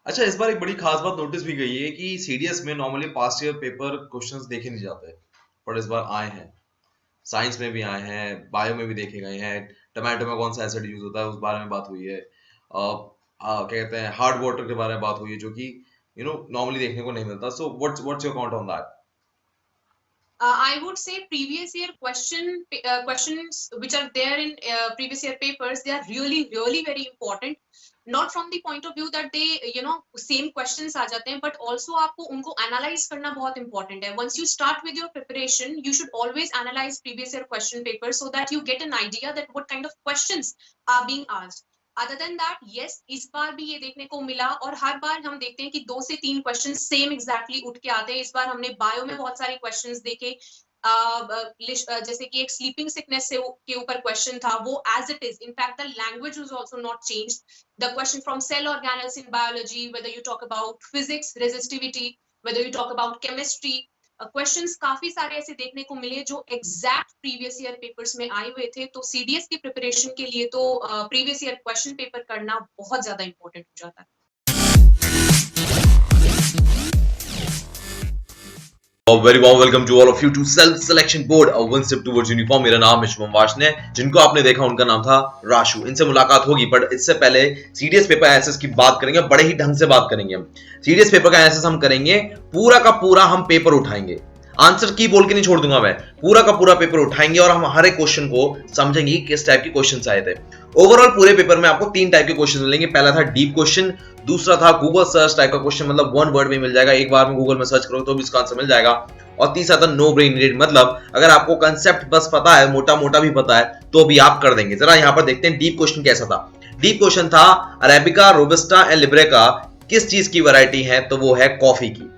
अच्छा, इस बार एक बड़ी खास बात नोटिस भी गई है कि सीडीएस में normally past year paper questions देखे नहीं जाते, पर इस बार आए हैं। साइंस में भी आए हैं, बायो में भी देखे गए हैं। टमाटो में कौन सा एसिड यूज होता है उस बारे में बात हुई है। क्या कहते हैं, हार्ड वाटर के बारे में बात हुई है, जो कि नॉर्मली देखने को नहीं मिलता। So what's your count on that? I would say previous year questions which are there in previous year papers, they are really very important. Not from the point of view that they same questions आ जाते हैं, but also आपको उनको analyze करना बहुत important है. Once you start with your preparation, you should always analyze previous year question papers so that you get an idea that what kind of questions are being asked. Other than that, yes, इस बार भी ये देखने को मिला, और हर बार हम देखते हैं कि 2 से 3 क्वेश्चन सेम एग्जैक्टली उठ के आते हैं. इस बार हमने बायो में बहुत सारे क्वेश्चंस देखे, जैसे कि एक स्लीपिंग सिकनेस से के ऊपर क्वेश्चन था, वो as it is, in fact the language was also not changed. The question from cell organelles in biology, whether you talk about physics resistivity, whether you talk about chemistry, questions काफी सारे ऐसे देखने को मिले जो एग्जैक्ट प्रीवियस ईयर पेपर्स में आए हुए थे. तो सीडीएस की प्रिपरेशन के लिए तो प्रीवियस ईयर क्वेश्चन पेपर करना बहुत ज्यादा इंपॉर्टेंट हो जाता है. Very warm welcome to all of you to self selection board, a one step towards uniform. मेरा नाम है शुभम वार्ष्णेय. जिनको आपने देखा उनका नाम था राशु. इनसे मुलाकात होगी, बट इससे पहले सीडीएस पेपर एनालिसिस की बात करेंगे. बड़े ही ढंग से बात करेंगे. हम सीडीएस पेपर का एनालिसिस हम करेंगे, पूरा का पूरा हम पेपर उठाएंगे. आंसर की बोल के नहीं छोड़ दूंगा मैं, पूरा का पूरा पेपर उठाएंगे और हम हर एक क्वेश्चन को समझेंगे किस टाइप के क्वेश्चंस आए थे. ओवरऑल पूरे पेपर में आपको 3 टाइप के क्वेश्चन मिलेंगे. पहला था डीप क्वेश्चन, दूसरा था गूगल सर्च टाइप का क्वेश्चन, मतलब वन वर्ड में मिल जाएगा, एक बार में गूगल में सर्च करो तो भी इसका आंसर मिल जाएगा. और तीसरा था नो ब्रेन नीडेड, मतलब अगर आपको कंसेप्ट बस पता है, मोटा मोटा भी पता है, तो भी आप कर देंगे. जरा यहां पर देखते हैं डीप क्वेश्चन कैसा था. डीप क्वेश्चन था अरेबिका, रोबस्टा एंड लिब्रेका किस चीज की वैरायटी है, तो वो है कॉफी की.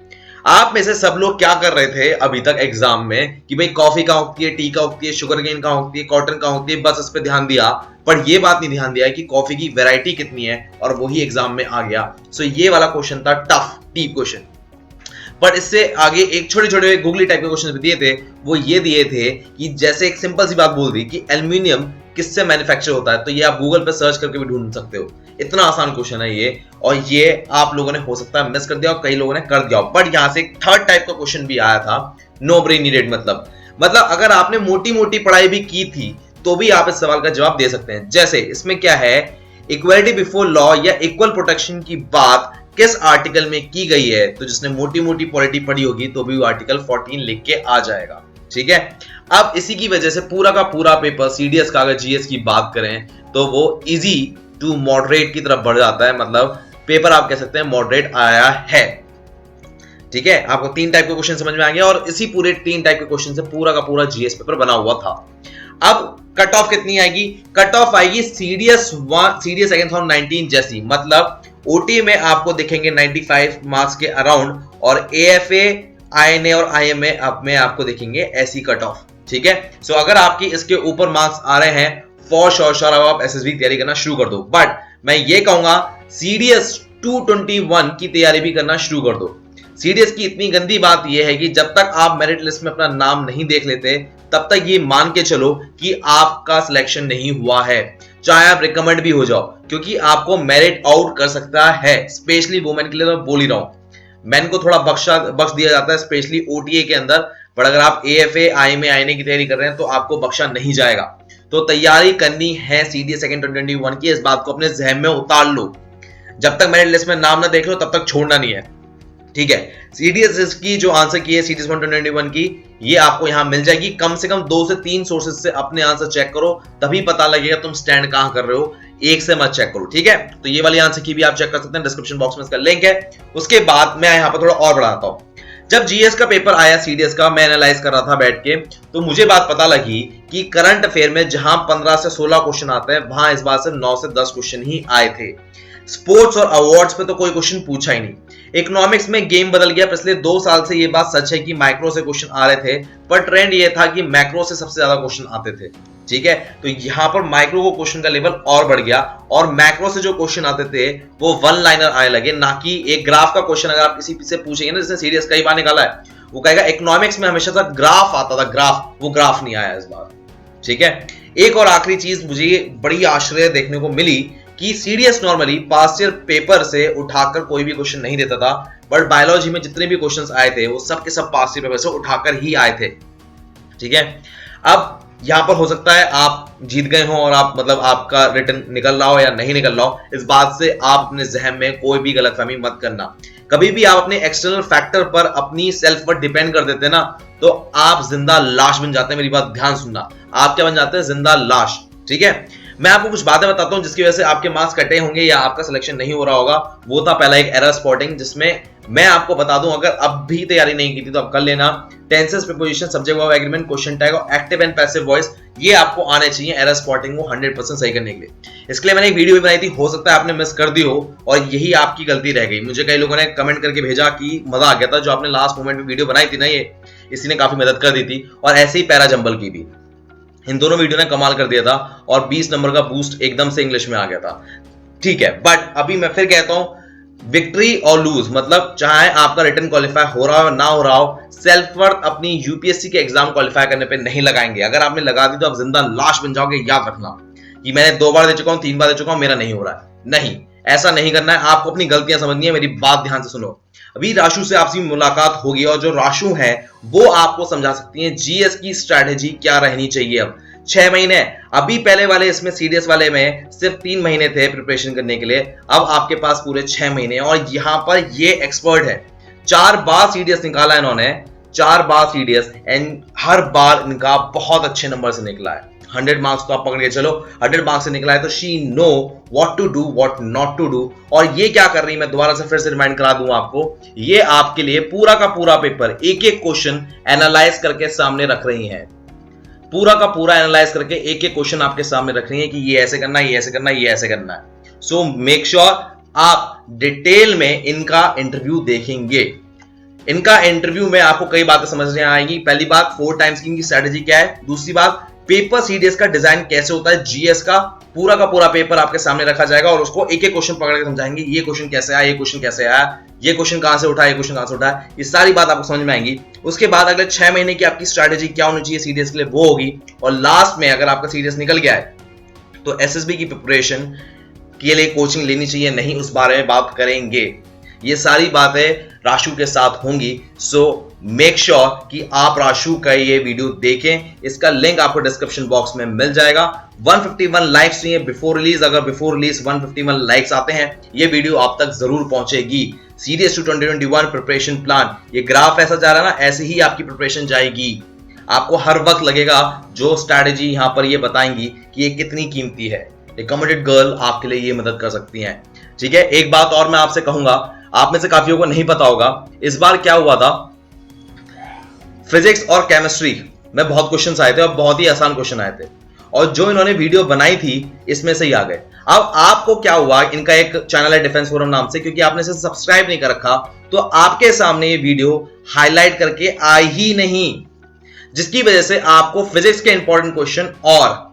आप में से सब लोग क्या कर रहे थे अभी तक एग्जाम में कि भाई कॉफी कहां होती है, टी कहां होती है, शुगर केन कहां होती है, कॉटन कहां होती है, बस इस पे ध्यान दिया, पर ये बात नहीं ध्यान दिया कि कॉफी की वैरायटी कितनी है, और वही एग्जाम में आ गया. सो ये वाला क्वेश्चन था टफ डीप क्वेश्चन. पर इससे आगे एक छोटे छोटे गूगली टाइप के क्वेश्चन दिए थे. वो ये दिए थे कि जैसे एक सिंपल सी बात बोल दी कि एल्यूमिनियम किससे मैन्युफैक्चर होता है, तो ये आप गूगल पे सर्च करके भी ढूंढ सकते हो. इतना आसान क्वेश्चन है ये, और ये आप लोगों ने हो सकता है मिस कर दिया और कई लोगों ने कर दिया. बट यहां से एक थर्ड टाइप का क्वेश्चन भी आया था, नो ब्रेन नीडेड, मतलब अगर आपने मोटी मोटी पढ़ाई भी की थी तो भी आप इस सवाल का जवाब दे सकते हैं. जैसे इसमें क्या है, इक्वलिटी बिफोर लॉ या इक्वल प्रोटेक्शन की बात किस आर्टिकल में की गई है, तो जिसने मोटी मोटी पॉलिटी पढ़ी होगी तो भी वो आर्टिकल 14 लिख के आ जाएगा. ठीक है. अब इसी की वजह से पूरा का पूरा पेपर सीडीएस का अगर जीएस की बात करें तो वो इजी टू मॉडरेट की तरफ बढ़ जाता है. मतलब पेपर आप कह सकते हैं मॉडरेट आया है. ठीक है, आपको 3 टाइप के क्वेश्चन समझ में आ गया, और इसी पूरे 3 टाइप के क्वेश्चन से पूरा का पूरा जीएस पेपर बना हुआ था. अब कट ऑफ कितनी आएगी? कट ऑफ आएगी सीडीएस 1 सीडीएस सेकंड 19 जैसी, मतलब ओटी में आपको दिखेंगे 95 मार्क्स के अराउंड, और एएफए, आईएनए और आईएमए आप में आपको दिखेंगे ऐसी कट ऑफ. ठीक है. सो अगर आपकी इसके ऊपर मार्क्स आ रहे हैं, फॉर श्योर अब आप एसएसबी की तैयारी करना शुरू कर दो. बट मैं ये कहूंगा सीडीएस 221 की तैयारी भी करना शुरू कर दो. सीडीएस की इतनी गंदी बात यह है कि जब तक आप मेरिट लिस्ट में अपना नाम नहीं देख लेते, तब तक ये मान के चलो कि आपका सिलेक्शन नहीं हुआ है, चाहे आप रिकमेंड भी हो जाओ, क्योंकि आपको मेरिट आउट कर सकता है. स्पेशली वुमेन के लिए तो मैं बोल ही रहा हूं, मैन को थोड़ा बख्श दिया जाता है स्पेशली ओटीए के अंदर, पर अगर आप एएफए, आईएमए, आईएनए की तैयारी कर रहे हैं तो आपको बख्शा नहीं जाएगा. तो तैयारी करनी है सीडीएस सेकंड 2021 की, इस बात को अपने जहन में उतार लो. जब तक मेरिट लिस्ट में नाम ना देख लो तब तक छोड़ना नहीं है. ठीक है. सीडीएस की जो आंसर की है सीडीएस 121 की, ये आपको यहां मिल जाएगी. कम से कम 2 से 3 सोर्सेज से अपने आंसर चेक करो, तभी पता लगेगा तुम स्टैंड कहां कर रहे हो. एक से मत चेक करो. ठीक है. तो ये वाली आंसर की भी आप चेक कर सकते हैं, डिस्क्रिप्शन बॉक्स में इसका लिंक है. उसके बाद मैं यहां पर थोड़ा और बढ़ाता हूं. जब जीएस का पेपर आया सीडीएस का, मैं एनालाइज कर रहा था बैठ के, तो मुझे बात पता लगी कि करंट अफेयर में जहां 15 से 16 क्वेश्चन आते हैं, वहां इस बार सिर्फ 9 से 10 क्वेश्चन ही आए थे. स्पोर्ट्स और अवार्ड्स पे तो कोई क्वेश्चन पूछा ही नहीं. इकोनॉमिक्स में गेम बदल गया. पिछले 2 साल से ये बात सच है कि माइक्रो से क्वेश्चन आ रहे थे, पर ट्रेंड ये था कि मैक्रो से सबसे ज्यादा क्वेश्चन आते थे. ठीक है. तो यहां पर माइक्रो को क्वेश्चन का लेवल और बढ़ गया, और मैक्रो से जो क्वेश्चन आते थे वो वन लाइनर आने लगे, ना कि एक ग्राफ का क्वेश्चन. अगर आप किसी से पूछेंगे ना, जैसे सीरीज कई बार निकाला है, वो कहेगा इकोनॉमिक्स में हमेशा तक ग्राफ आता था, ग्राफ, वो ग्राफ नहीं आया इस बार. ठीक है. एक और आखिरी चीज मुझे बड़ी आश्चर्य देखने को मिली कि CDS normally past year paper से उठाकर कोई भी क्वेश्चन नहीं देता था, बट बायोलॉजी में जितने भी क्वेश्चंस आए थे वो सब के सब पास्ट ईयर पेपर से उठाकर ही आए थे। ठीक है, अब यहां पर हो सकता है आप जीत गए हो और आप मतलब आपका रिटर्न निकल रहा हो या नहीं निकल रहा हो, इस बात से आप अपने जहन में कोई भी गलतफहमी मत करना। कभी भी आप अपने एक्सटर्नल फैक्टर पर अपनी सेल्फ पर डिपेंड कर देते हैं ना, तो आप जिंदा लाश बन जाते हैं। मेरी बात ध्यान सुनना, आप क्या बन जाते हैं? जिंदा लाश। ठीक है, मैं आपको कुछ बातें बताता हूं जिसकी वजह से आपके मार्क्स कटे होंगे या आपका सिलेक्शन नहीं हो रहा होगा। वो था पहला एक एरर स्पॉटिंग, जिसमें मैं आपको बता दूं, अगर अब भी तैयारी नहीं की थी तो अब कर लेना। Tenses, preposition, subject verb agreement, question tag और एक्टिव एंड पैसिव वॉइस, ये आपको आने चाहिए एरर स्पॉटिंग को 100% सही करने के लिए। इसके लिए मैंने एक वीडियो भी बनाई थी, हो सकता है आपने मिस कर दी हो और यही आपकी गलती रह गई। मुझे कई लोगों ने कमेंट करके भेजा कि मजा आ गया था, जो आपने लास्ट मोमेंट में वीडियो बनाई थी ना, ये इसी ने काफी मदद कर दी थी। और ऐसे ही पैरा जंबल की भी, इन दोनों वीडियो ने कमाल कर दिया था और 20 नंबर का बूस्ट एकदम से इंग्लिश में आ गया था। ठीक है, बट अभी मैं फिर कहता हूं, विक्ट्री और लूज मतलब चाहे आपका रिटर्न क्वालिफाई हो रहा हो ना हो रहा हो, सेल्फ वर्थ अपनी यूपीएससी के एग्जाम क्वालिफाई करने पे नहीं लगाएंगे। अगर आपने लगा दी तो आप जिंदा लाश बन जाओगे। याद रखना कि मैंने 2 बार दे चुका हूं, 3 बार दे चुका हूं, मेरा नहीं हो रहा है। नहीं, ऐसा नहीं करना है। आपको अपनी गलतियां समझनी है। मेरी बात ध्यान से सुनो। अभी राशु से आपसी मुलाकात होगी और जो राशु है वो आपको समझा सकती है जीएस की स्ट्रैटेजी क्या रहनी चाहिए। अब 6 महीने, अभी पहले वाले इसमें सीडीएस वाले में सिर्फ 3 महीने थे प्रिपरेशन करने के लिए, अब आपके पास पूरे 6 महीने। और यहां पर ये एक्सपर्ट है, 4 बार सीडीएस निकाला इन्होंने, 4 बार सीडीएस, एंड हर बार इनका बहुत अच्छे नंबर से निकला है। 100 मार्क्स तो आप पकड़ के चलो, 100 मार्क्स से निकला है, तो she know what to do what not to do. और ये क्या कर रही है, मैं दोबारा से फिर से रिमाइंड करा दूं आपको, ये आपके लिए पूरा का पूरा पेपर एक एक क्वेश्चन एनालाइज करके सामने रख रही है। पूरा का पूरा एनालाइज करके एक एक क्वेश्चन आपके सामने रख रही है कि ये ऐसे करना है, ये ऐसे करना है, ये ऐसे करना है। सो मेक श्योर आप डिटेल में इनका इंटरव्यू देखेंगे। इनका इंटरव्यू में आपको कई बातें समझने आएंगी। पहली बात, 4 टाइम्स की स्ट्रेटेजी क्या है। दूसरी बात, पेपर सीडीएस का डिजाइन कैसे होता है। जीएस का पूरा पेपर आपके सामने रखा जाएगा और उसको एक एक क्वेश्चन पकड़ के समझाएंगे। ये क्वेश्चन कैसे आया, ये क्वेश्चन कैसे आया, ये क्वेश्चन कहां से उठा, ये क्वेश्चन कहां से उठा, ये सारी बात आपको समझ में आएंगी। उसके बाद अगले 6 महीने की आपकी स्ट्रेटेजी क्या होनी चाहिए सीडीएस के लिए, वो होगी। और लास्ट में अगर आपका सीडीएस निकल गया है तो एसएसबी की प्रिपरेशन के लिए कोचिंग लेनी चाहिए नहीं, उस बारे में बात करेंगे। ये सारी बातें राशु के साथ होंगी। सो मेक श्योर कि आप राशु का ये वीडियो देखें। इसका लिंक आपको डिस्क्रिप्शन बॉक्स में मिल जाएगा। 151 लाइक्स चाहिए बिफोर रिलीज। अगर बिफोर रिलीज 151 लाइक्स आते हैं, ये वीडियो आप तक जरूर पहुंचेगी। सीडीएस 2021 प्रिपरेशन प्लान, ये ग्राफ ऐसा जा रहा है ना, ऐसे ही आपकी प्रिपरेशन जाएगी। आपको हर वक्त लगेगा जो स्ट्रैटेजी यहां पर ये बताएंगी कि ये कितनी कीमती है। एक कमिटेड गर्ल आपके लिए ये मदद कर सकती हैं। ठीक है, एक बात और मैं आपसे कहूंगा, आप में से काफियों को नहीं पता होगा, इस बार क्या हुआ था, फिजिक्स और केमिस्ट्री में बहुत क्वेश्चंस आए थे और बहुत ही आसान क्वेश्चन आए थे, और जो इन्होंने वीडियो बनाई थी इसमें से ही आ गए। अब आपको क्या हुआ, इनका एक चैनल है डिफेंस फोरम नाम से, क्योंकि आपने इसे सब्सक्राइब नहीं कर रखा तो आपके सामने ये वीडियो हाईलाइट करके आई ही नहीं, जिसकी वजह से आपको फिजिक्स के इंपॉर्टेंट क्वेश्चन और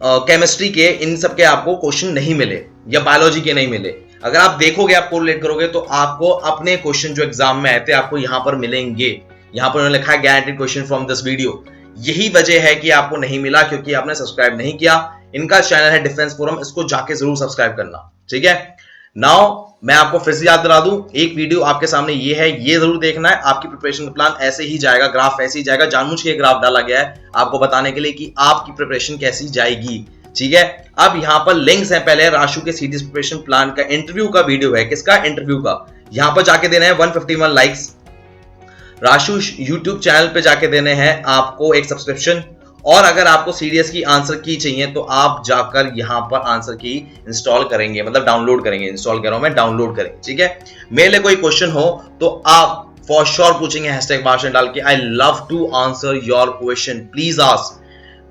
केमिस्ट्री के इन सब के आपको क्वेश्चन नहीं मिले या बायोलॉजी के नहीं मिले। अगर आप देखोगे, आप कोरिलेट करोगे, तो आपको अपने क्वेश्चन जो एग्जाम में आए थे आपको यहां पर मिलेंगे। यहां पर उन्होंने लिखा है guaranteed question from this video. यही वजह है कि आपको नहीं मिला, क्योंकि आपने सब्सक्राइब नहीं किया। इनका चैनल है डिफेंस फोरम, इसको जाके जरूर सब्सक्राइब करना। ठीक है, नाउ मैं आपको फिर से याद दिला दूं, एक वीडियो आपके सामने ये है, ये जरूर देखना है। आपकी प्रिपरेशन का प्लान ऐसे ही जाएगा, ग्राफ ऐसे ही जाएगा। जानबूझ के ग्राफ डाला गया है आपको बताने के लिए कि आपकी प्रिपरेशन कैसी जाएगी। ठीक है, अब यहां पर लिंक्स हैं। पहले राशु के सीडीएस प्रिपरेशन प्लान का इंटरव्यू का वीडियो है। किसका इंटरव्यू का? यहां पर जाके देना है 151 लाइक्स। राशु यूट्यूब चैनल पे जाके देने हैं आपको एक सब्सक्रिप्शन। और अगर आपको सीडीएस की आंसर की चाहिए तो आप जाकर यहां पर आंसर की इंस्टॉल करेंगे, मतलब डाउनलोड करेंगे। इंस्टॉल कर रहा हूं मैं, डाउनलोड करेंगे। ठीक है, मेरे लिए कोई क्वेश्चन हो तो आप फॉर श्योर पूछेंगे #भाषण डाल के। I love to answer your question, please ask.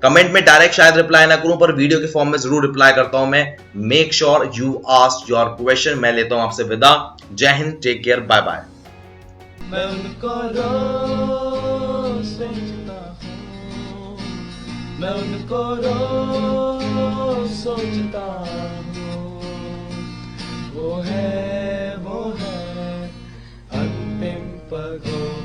Comment में डायरेक्ट शायद रिप्लाई ना करूं, पर वीडियो के फॉर्म में जरूर रिप्लाई करता हूं मैं। Make sure you ask your question. मैं लेता हूं आपसे विदा। जय Hind, take care, bye bye. मैं उनको रोज सोचता हूँ, मैं उनको रोज सोचता हूँ। वो है अंतिम पगों